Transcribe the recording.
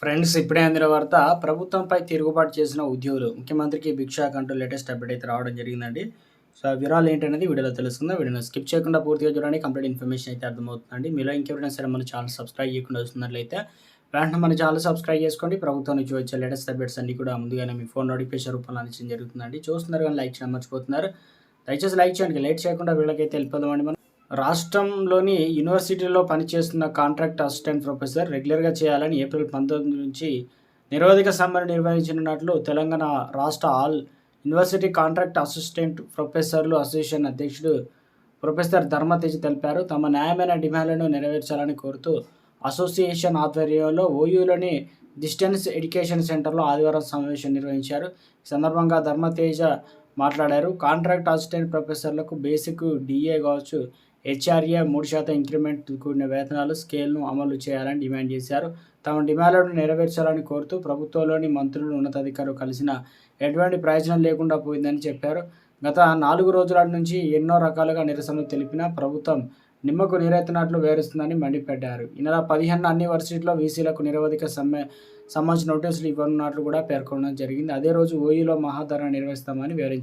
Friends ఇప్పుడే అందిన వార్త ప్రభుత్వంపై తిరుగుబాటు చేసిన ఉద్యోగులు ముఖ్యమంత్రికి బిగ్ షాక్ అంటూ లేటెస్ట్ అప్డేట్ అయితే రావడం జరిగిందండి. సో ఆ వివరాలు ఏంటనేది వీడియోలో తెలుస్తుందా, వీడియోని స్కిప్ చేయకుండా పూర్తిగా చూడండి. కంప్లీట్ ఇన్ఫర్మేషన్ అయితే అర్థమవుతుందండి. మీలో ఇంకెవరైనా సరే మన ఛానల్ సబ్స్క్రైబ్ చేయకుండా వస్తున్నట్లయితే వెంటనే మన ఛానల్ సబ్స్క్రైబ్ చేసుకోండి. ప్రభుత్వం నుంచి వచ్చే లేటెస్ట్ అప్డేట్స్ అన్ని కూడా ముందుగానే మీ ఫోన్ నోటిఫికేషన్ రూపంలో అందించడం జరుగుతుందండి. చూస్తున్నారు కానీ లైక్ చేయడం మర్చిపోతున్నారు. దయచేసి లైక్ చేయండి. లేట్ చేయకుండా వీళ్ళకైతే వెళ్ళిపోదామండి. మనం రాష్ట్రంలోని యూనివర్సిటీలో పనిచేస్తున్న కాంట్రాక్ట్ అసిస్టెంట్ ప్రొఫెసర్ రెగ్యులర్‌గా చేయాలని ఏప్రిల్ 19 నుంచి నిరవధిక సమ్మెను నిర్వహించనున్నట్లు తెలంగాణ రాష్ట్ర ఆల్ యూనివర్సిటీ కాంట్రాక్ట్ అసిస్టెంట్ ప్రొఫెసర్లు అసోసియేషన్ అధ్యక్షుడు ప్రొఫెసర్ ధర్మతేజ్ తెలిపారు. తమ న్యాయమైన డిమాండ్లను నెరవేర్చాలని కోరుతూ అసోసియేషన్ ఆధ్వర్యంలో ఓయూలోని డిస్టెన్స్ ఎడ్యుకేషన్ సెంటర్‌లో ఆదివారం సమావేశం నిర్వహించారు. ఈ సందర్భంగా ధర్మతేజ మాట్లాడారు. కాంట్రాక్ట్ అసిస్టెంట్ ప్రొఫెసర్లకు బేసిక్ డీఏ కావచ్చు, హెచ్ఆర్ఏ 3% ఇంక్రిమెంట్‌తో కూడిన వేతనాలు స్కేల్‌ను అమలు చేయాలని డిమాండ్ చేశారు. తమ డిమాండ్లను నెరవేర్చాలని కోరుతూ ప్రభుత్వంలోని మంత్రులు, ఉన్నతాధికారులు కలిసినా ఎటువంటి ప్రయోజనం లేకుండా పోయిందని చెప్పారు. గత 4 రోజుల నుంచి ఎన్నో రకాలుగా నిరసనలు తెలిపినా ప్రభుత్వం నిమ్మకు నీరెత్తినట్లు వివరిస్తుందని మండిపడ్డారు. ఈ నెల 15న అన్ని వర్సిటీల్లో వీసీలకు నిరవధిక సమ్మె సంబంధించిన నోటీసులు ఇవ్వనున్నట్లు కూడా పేర్కొనడం జరిగింది. అదే రోజు ఓయూలో మహాధరణ నిర్వహిస్తామని వివరించారు.